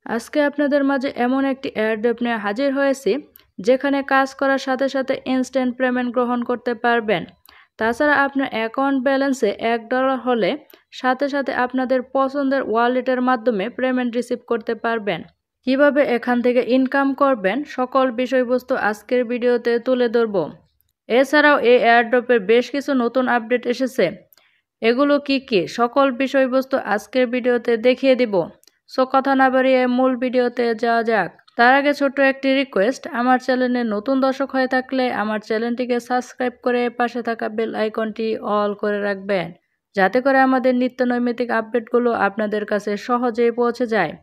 আজকে আপনাদের মাঝে এমন একটি এয়ারড্রপ নিয়ে হাজির হয়েছি যেখানে কাজ করার সাথে সাথে ইনস্ট্যান্ট পেমেন্ট গ্রহণ করতে পারবেন। তাছাড়া আপনার অ্যাকাউন্ট ব্যালেন্সে $1 হলে সাথে সাথে আপনাদের পছন্দের ওয়ালেটের মাধ্যমে পেমেন্ট রিসিভ করতে পারবেন। কিভাবে এখান থেকে ইনকাম করবেন সকল বিষয়বস্তু আজকের ভিডিওতে তুলে ধরব। এছাড়াও এই এয়ারড্রপের বেশ কিছু নতুন আপডেট এসেছে, এগুলো কি সকল বিষয়বস্তু আজকের ভিডিওতে দেখিয়ে দিব। সো কথা না বাড়িয়ে মূল ভিডিওতে যাওয়া যাক। তার আগে ছোট্ট একটি রিকোয়েস্ট, আমার চ্যানেলে নতুন দর্শক হয়ে থাকলে আমার চ্যানেলটিকে সাবস্ক্রাইব করে পাশে থাকা বেল আইকনটি অল করে রাখবেন, যাতে করে আমাদের নিত্য নৈমিত্তিক আপডেটগুলো আপনাদের কাছে সহজেই পৌঁছে যায়।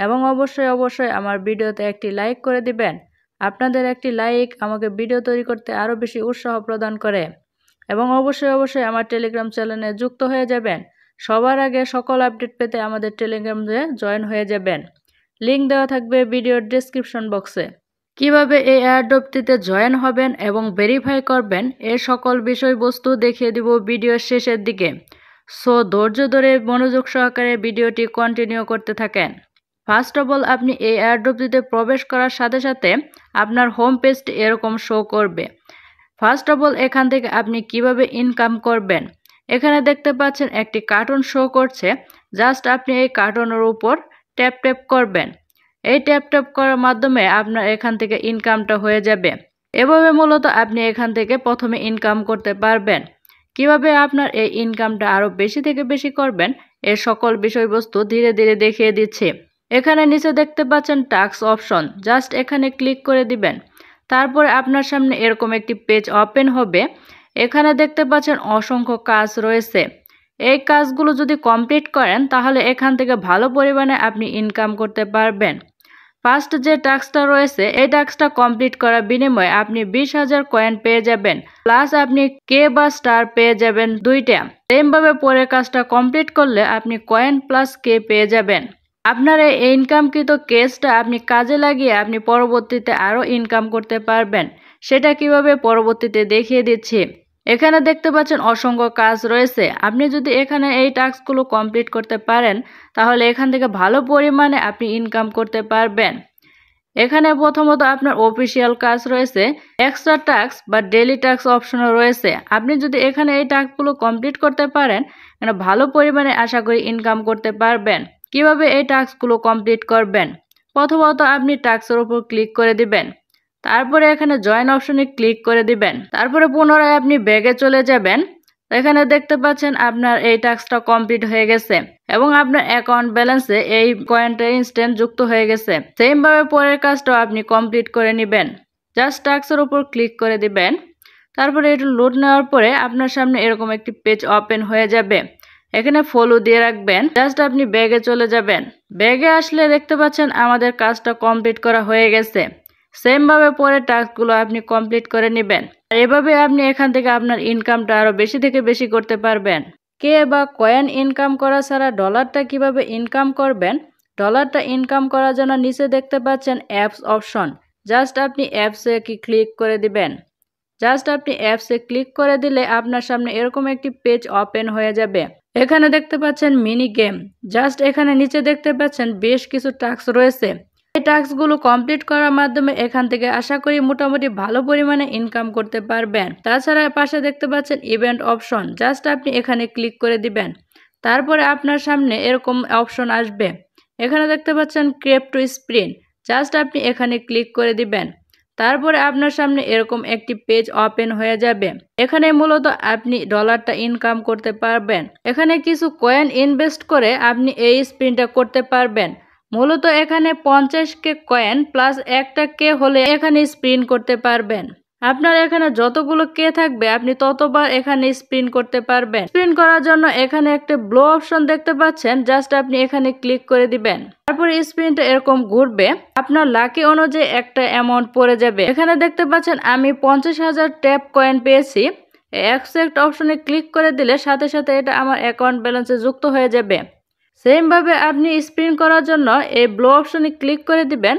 এবং অবশ্যই আমার ভিডিওতে একটি লাইক করে দিবেন। আপনাদের একটি লাইক আমাকে ভিডিও তৈরি করতে আরও বেশি উৎসাহ প্রদান করে। এবং অবশ্যই আমার টেলিগ্রাম চ্যানেলে যুক্ত হয়ে যাবেন। সবার আগে সকল আপডেট পেতে আমাদের টেলিগ্রামে জয়েন হয়ে যাবেন। লিংক দেওয়া থাকবে ভিডিওর ডেসক্রিপশন বক্সে। কিভাবে এই এয়ারড্রপটিতে জয়েন হবেন এবং ভেরিফাই করবেন এর সকল বিষয়বস্তু দেখিয়ে দিব ভিডিওর শেষের দিকে। সো ধৈর্য ধরে মনোযোগ সহকারে ভিডিওটি কন্টিনিউ করতে থাকেন। ফার্স্ট অফ অল, আপনি এই এয়ারড্রপটিতে প্রবেশ করার সাথে সাথে আপনার হোম পেজটি এরকম শো করবে। ফার্স্ট অফ অল, এখান থেকে আপনি কিভাবে ইনকাম করবেন। এখানে দেখতে পাচ্ছেন একটি কার্টুন শো করছে। জাস্ট আপনি এই কার্টুনের উপর ট্যাপ করবেন। এই ট্যাপ করার মাধ্যমে আপনার এখান থেকে ইনকামটা হয়ে যাবে। এভাবে মূলত আপনি এখান থেকে প্রথমে ইনকাম করতে পারবেন। কিভাবে আপনার এই ইনকামটা আরও বেশি থেকে বেশি করবেন এর সকল বিষয়বস্তু ধীরে ধীরে দেখিয়ে দিচ্ছি। এখানে নিচে দেখতে পাচ্ছেন টাস্ক অপশন, জাস্ট এখানে ক্লিক করে দিবেন। তারপরে আপনার সামনে এরকম একটি পেজ ওপেন হবে। এখানে দেখতে পাচ্ছেন অসংখ্য কাজ রয়েছে। এই কাজগুলো যদি কমপ্লিট করেন তাহলে এখান থেকে ভালো পরিমাণে আপনি ইনকাম করতে পারবেন। ফার্স্ট যে টাস্কটা রয়েছে এই টাস্কটা কমপ্লিট করার বিনিময়ে আপনি 20,000 কয়েন পেয়ে যাবেন, প্লাস আপনি কে বা স্টার পেয়ে যাবেন দুইটা। সেমভাবে পরের কাজটা কমপ্লিট করলে আপনি কয়েন প্লাস কে পেয়ে যাবেন। আপনার এই ইনকামকৃত কেসটা আপনি কাজে লাগিয়ে আপনি পরবর্তীতে আরও ইনকাম করতে পারবেন। সেটা কিভাবে পরবর্তীতে দেখিয়ে দিচ্ছি। এখানে দেখতে পাচ্ছেন অসংখ্য কাজ রয়েছে। আপনি যদি এখানে এই টাস্কগুলো কমপ্লিট করতে পারেন তাহলে এখান থেকে ভালো পরিমাণে আপনি ইনকাম করতে পারবেন। এখানে প্রথমত আপনার অফিসিয়াল কাজ রয়েছে, এক্সট্রা টাস্ক বা ডেইলি টাস্ক অপশনও রয়েছে। আপনি যদি এখানে এই টাস্কগুলো কমপ্লিট করতে পারেন ভালো পরিমাণে আশা করি ইনকাম করতে পারবেন। কিভাবে এই টাস্কগুলো কমপ্লিট করবেন, প্রথমত আপনি টাস্কের উপর ক্লিক করে দিবেন। তারপরে এখানে জয়েন অপশনে ক্লিক করে দিবেন। তারপরে পুনরায় আপনি ব্যাগে চলে যাবেন। এখানে দেখতে পাচ্ছেন আপনার এই টাস্কটা কমপ্লিট হয়ে গেছে এবং আপনার অ্যাকাউন্ট ব্যালেন্সে এই কয়েনটা ইনস্ট্যান্ট যুক্ত হয়ে গেছে। সেম ভাবে পরের কাজটাও আপনি কমপ্লিট করে নেবেন। জাস্ট টাস্কের উপর ক্লিক করে দিবেন। তারপরে একটু লোড নেওয়ার পরে আপনার সামনে এরকম একটি পেজ ওপেন হয়ে যাবে। এখানে ফলো দিয়ে রাখবেন। জাস্ট আপনি ব্যাগে চলে যাবেন। ব্যাগে আসলে দেখতে পাচ্ছেন আমাদের কাজটা কমপ্লিট করা হয়ে গেছে। সেম ভাবে পরে টাস্কগুলো আপনি কমপ্লিট করে নেবেন। আর এভাবে আপনি এখান থেকে আপনার ইনকামটা আরো বেশি থেকে বেশি করতে পারবেন। কে বা কয়েন ইনকাম করা ছাড়া ডলারটা কিভাবে ইনকাম করবেন, ডলারটা ইনকাম করার জন্য নিচে দেখতে পাচ্ছেন অ্যাপস অপশন। জাস্ট আপনি অ্যাপসে ক্লিক করে দিবেন। জাস্ট আপনি অ্যাপসে ক্লিক করে দিলে আপনার সামনে এরকম একটি পেজ ওপেন হয়ে যাবে। এখানে দেখতে পাচ্ছেন মিনি গেম। জাস্ট এখানে নিচে দেখতে পাচ্ছেন বেশ কিছু টাস্ক রয়েছে। এই টাস্কগুলো কমপ্লিট করার মাধ্যমে এখান থেকে আশা করি মোটামুটি ভালো পরিমাণে ইনকাম করতে পারবেন। তাছাড়া পাশে দেখতে পাচ্ছেন ইভেন্ট অপশন। জাস্ট আপনি এখানে ক্লিক করে দিবেন। তারপরে আপনার সামনে এরকম অপশন আসবে। এখানে দেখতে পাচ্ছেন ক্রিপ্টো স্প্রিন। জাস্ট আপনি এখানে ক্লিক করে দিবেন। তারপরে আপনার সামনে এরকম একটি পেজ ওপেন হয়ে যাবে। এখানে মূলত আপনি ডলারটা ইনকাম করতে পারবেন। এখানে কিছু কয়েন ইনভেস্ট করে আপনি এই স্পিনটা করতে পারবেন। মূলত এখানে 50K কয়েন প্লাস একটা কে হলে এখানে স্পিন করতে পারবেন। আপনার এখানে যতগুলো কে থাকবে আপনি ততবার এখানে স্পিন করতে পারবেন। স্পিন করার জন্য এখানে একটা ব্লো অপশন দেখতে পাচ্ছেন। জাস্ট আপনি এখানে ক্লিক করে দিবেন। তারপরে স্পিনটা এরকম ঘুরবে। আপনার লাকি অনুযায়ী একটা অ্যামাউন্ট পড়ে যাবে। এখানে দেখতে পাচ্ছেন আমি 50,000 ট্যাপ কয়েন পেয়েছি। অ্যাকসেপ্ট অপশনে ক্লিক করে দিলে সাথে সাথে এটা আমার অ্যাকাউন্ট ব্যালেন্সে যুক্ত হয়ে যাবে। সেম ভাবে আপনি স্পিন করার জন্য এই ব্লো অপশনে ক্লিক করে দিবেন।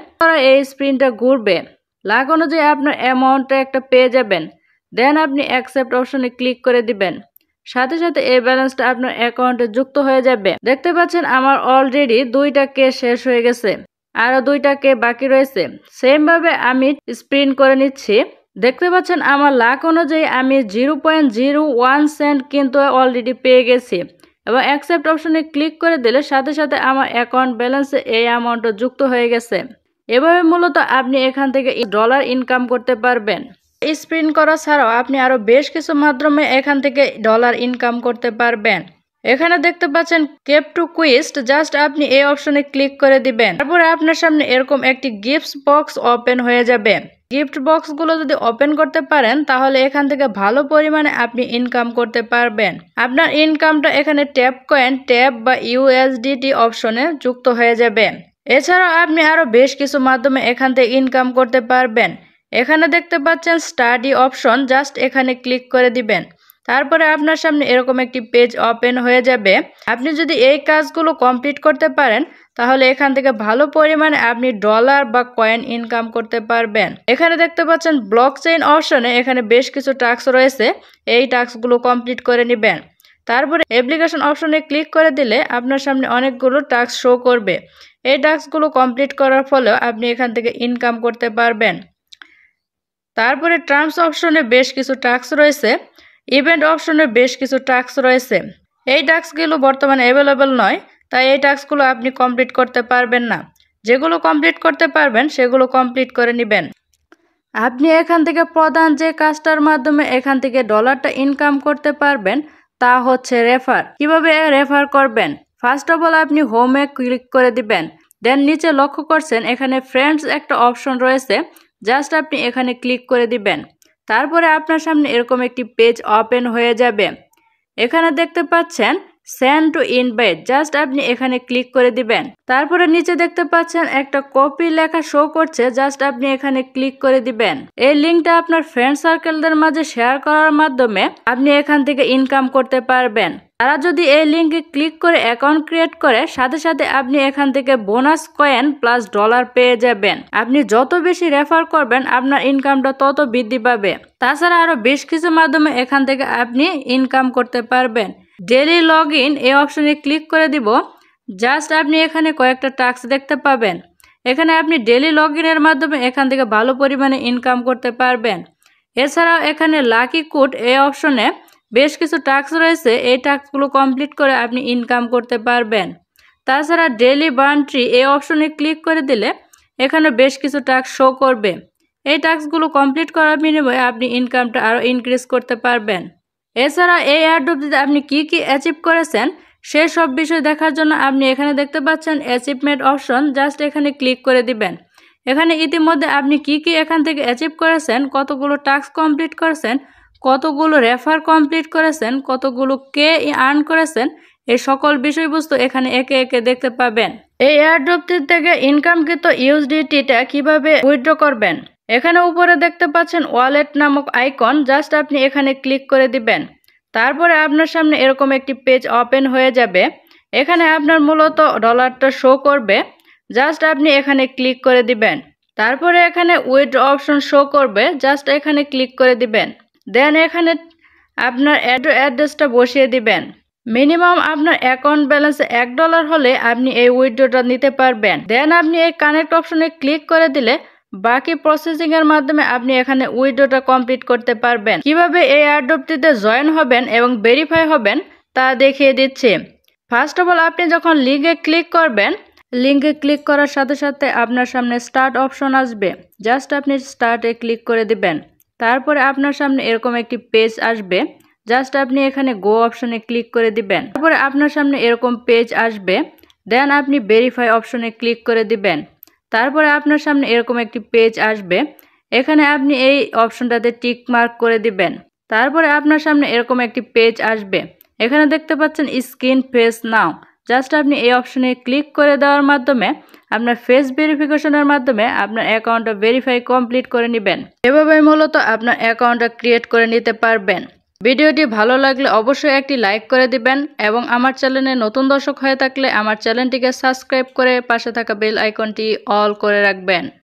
এই স্পিনটা ঘুরবে। লাখ অনুযায়ী আপনার অ্যামাউন্টটা একটা পেয়ে যাবেন। দেন আপনি অ্যাকসেপ্ট অপশনে ক্লিক করে দিবেন। সাথে সাথে এই ব্যালেন্সটা আপনার অ্যাকাউন্টে যুক্ত হয়ে যাবে। দেখতে পাচ্ছেন আমার অলরেডি 2টা কে শেষ হয়ে গেছে। আরও 2টা বাকি রয়েছে। সেমভাবে আমি স্প্রিন করে নিচ্ছি। দেখতে পাচ্ছেন আমার লাক অনুযায়ী আমি 0.01 সেন্ট কিন্তু অলরেডি পেয়ে গেছি এবং অ্যাকসেপ্ট অপশনে ক্লিক করে দিলে সাথে সাথে আমার অ্যাকাউন্ট ব্যালেন্সে এই অ্যামাউন্টটা যুক্ত হয়ে গেছে। এভাবে মূলত আপনি এখান থেকে ডলার ইনকাম করতে পারবেন। স্প্রিন করা ছাড়াও আপনি আরও বেশ কিছু মাধ্যমে এখান থেকে ডলার ইনকাম করতে পারবেন। এখানে দেখতে পাচ্ছেন কেপ টু কুইস্ট, জাস্ট আপনি এই অপশনে ক্লিক করে দিবেন। তারপরে আপনার সামনে এরকম একটি গিফট বক্স ওপেন হয়ে যাবে। গিফট বক্সগুলো যদি ওপেন করতে পারেন তাহলে এখান থেকে ভালো পরিমাণে আপনি ইনকাম করতে পারবেন। আপনার ইনকামটা এখানে ট্যাপ কয়েন, ট্যাপ বা ইউএসডিটি অপশনে যুক্ত হয়ে যাবে। এছাড়াও আপনি আরও বেশ কিছু মাধ্যমে এখান থেকে ইনকাম করতে পারবেন। এখানে দেখতে পাচ্ছেন স্টাডি অপশন, জাস্ট এখানে ক্লিক করে দিবেন। তারপরে আপনার সামনে এরকম একটি পেজ ওপেন হয়ে যাবে। আপনি যদি এই কাজগুলো কমপ্লিট করতে পারেন তাহলে এখান থেকে ভালো পরিমাণে আপনি ডলার বা কয়েন ইনকাম করতে পারবেন। এখানে দেখতে পাচ্ছেন ব্লকচেইন অপশনে এখানে বেশ কিছু টাস্ক রয়েছে, এই টাস্কগুলো কমপ্লিট করে নেবেন। তারপরে অ্যাপ্লিকেশন অপশনে ক্লিক করে দিলে আপনার সামনে অনেকগুলো টাস্ক শো করবে। এই টাস্কগুলো কমপ্লিট করার ফলেও আপনি এখান থেকে ইনকাম করতে পারবেন। তারপরে টার্মস অপশনে বেশ কিছু টাস্ক রয়েছে, ইভেন্ট অপশনে বেশ কিছু টাস্ক রয়েছে। এই টাস্কগুলো বর্তমানে অ্যাভেলেবল নয়, তাই এই টাস্কগুলো আপনি কমপ্লিট করতে পারবেন না। যেগুলো কমপ্লিট করতে পারবেন সেগুলো কমপ্লিট করে নেবেন। আপনি এখান থেকে প্রধান যে কাজটার মাধ্যমে এখান থেকে ডলারটা ইনকাম করতে পারবেন তা হচ্ছে রেফার। কিভাবে রেফার করবেন? ফার্স্ট অফ অল আপনি হোমে ক্লিক করে দিবেন। দেন নিচে লক্ষ্য করছেন এখানে ফ্রেন্ডস একটা অপশন রয়েছে, জাস্ট আপনি এখানে ক্লিক করে দিবেন। তারপরে আপনার সামনে এরকম একটি পেজ ওপেন হয়ে যাবে। এখানে দেখতে পাচ্ছেন সেন্ড টু ইনভাইট, জাস্ট আপনি এখানে ক্লিক করে দিবেন। তারপরে নিচে দেখতে পাচ্ছেন একটা কপি লেখা শো করছে, জাস্ট আপনি এখানে ক্লিক করে দিবেন। এই লিঙ্কটা আপনার ফ্রেন্ড সার্কেলদের মাঝে শেয়ার করার মাধ্যমে আপনি এখান থেকে ইনকাম করতে পারবেন। তারা যদি এই লিঙ্কে ক্লিক করে অ্যাকাউন্ট ক্রিয়েট করে সাথে সাথে আপনি এখান থেকে বোনাস কয়েন প্লাস ডলার পেয়ে যাবেন। আপনি যত বেশি রেফার করবেন আপনার ইনকামটা তত বৃদ্ধি পাবে। তাছাড়া আরও বেশ কিছু মাধ্যমে এখান থেকে আপনি ইনকাম করতে পারবেন। ডেইলি লগ ইন এই অপশনে ক্লিক করে দিব, জাস্ট আপনি এখানে কয়েকটা টাস্ক দেখতে পাবেন। এখানে আপনি ডেইলি লগ ইনের মাধ্যমে এখান থেকে ভালো পরিমাণে ইনকাম করতে পারবেন। এছাড়াও এখানে লাকি কোড এই অপশনে বেশ কিছু টাস্ক রয়েছে, এই টাস্কগুলো কমপ্লিট করে আপনি ইনকাম করতে পারবেন। তাছাড়া ডেইলি বার্ন ট্রি এই অপশনে ক্লিক করে দিলে এখানে বেশ কিছু টাস্ক শো করবে। এই টাস্কগুলো কমপ্লিট করার বিনিময়ে আপনি ইনকামটা আরও ইনক্রিজ করতে পারবেন। এছাড়া এই এয়ারড্রপটিতে আপনি কি অ্যাচিভ করেছেন সেই সব বিষয় দেখার জন্য আপনি এখানে দেখতে পাচ্ছেন অ্যাচিভমেন্ট অপশন, জাস্ট এখানে ক্লিক করে দিবেন। এখানে ইতিমধ্যে আপনি কি এখান থেকে অ্যাচিভ করেছেন, কতগুলো টাস্ক কমপ্লিট করেছেন, কতগুলো রেফার কমপ্লিট করেছেন, কতগুলো আর্ন করেছেন, এই সকল বিষয়বস্তু এখানে একে একে দেখতে পাবেন। এই এয়ারড্রপটি থেকে ইনকামকৃত ইউএসডিটিটা কিভাবে উইথড্র করবেন, এখানে উপরে দেখতে পাচ্ছেন ওয়ালেট নামক আইকন, জাস্ট আপনি এখানে ক্লিক করে দিবেন। তারপরে আপনার সামনে এরকম একটি পেজ ওপেন হয়ে যাবে। এখানে আপনার মূলত ডলারটা শো করবে, জাস্ট আপনি এখানে ক্লিক করে দিবেন। তারপরে এখানে উইথড্র অপশন শো করবে, জাস্ট এখানে ক্লিক করে দিবেন। দেন এখানে আপনার অ্যাড্রেসটা বসিয়ে দিবেন। মিনিমাম আপনার অ্যাকাউন্ট ব্যালেন্সে $1 হলে আপনি এই উইথড্রটা নিতে পারবেন। দেন আপনি এই কানেক্ট অপশনে ক্লিক করে দিলে বাকি প্রসেসিং এর মাধ্যমে আপনি এখানে উইথড্রটা কমপ্লিট করতে পারবেন। কিভাবে এই এয়ারড্রপটিতে জয়েন হবেন এবং ভেরিফাই হবেন তা দেখিয়ে দিচ্ছি। ফার্স্ট অফ অল আপনি যখন লিঙ্কে ক্লিক করবেন, লিঙ্কে ক্লিক করার সাথে সাথে আপনার সামনে স্টার্ট অপশন আসবে, জাস্ট আপনি স্টার্টে ক্লিক করে দিবেন। তারপরে আপনার সামনে এরকম একটি পেজ আসবে, জাস্ট আপনি এখানে গো অপশনে ক্লিক করে দিবেন। তারপরে আপনার সামনে এরকম পেজ আসবে, দেন আপনি ভেরিফাই অপশনে ক্লিক করে দিবেন। তারপরে আপনার সামনে এরকম একটি পেজ আসবে, এখানে আপনি এই অপশনটাতে টিক মার্ক করে দিবেন। তারপরে আপনার সামনে এরকম একটি পেজ আসবে, এখানে দেখতে পাচ্ছেন স্ক্রিন ফেস নাও, জাস্ট আপনি এই অপশনে ক্লিক করে দেওয়ার মাধ্যমে আপনার ফেস ভেরিফিকেশনের মাধ্যমে আপনার অ্যাকাউন্টটা ভেরিফাই কমপ্লিট করে নেবেন। এভাবে মূলত আপনার অ্যাকাউন্টটা ক্রিয়েট করে নিতে পারবেন। ভিডিওটি ভালো লাগলে অবশ্যই একটি লাইক করে দিবেন এবং আমার চ্যানেলে নতুন দর্শক হয়ে থাকলে আমার চ্যানেলটিকে সাবস্ক্রাইব করে পাশে থাকা বেল আইকনটি অল করে রাখবেন।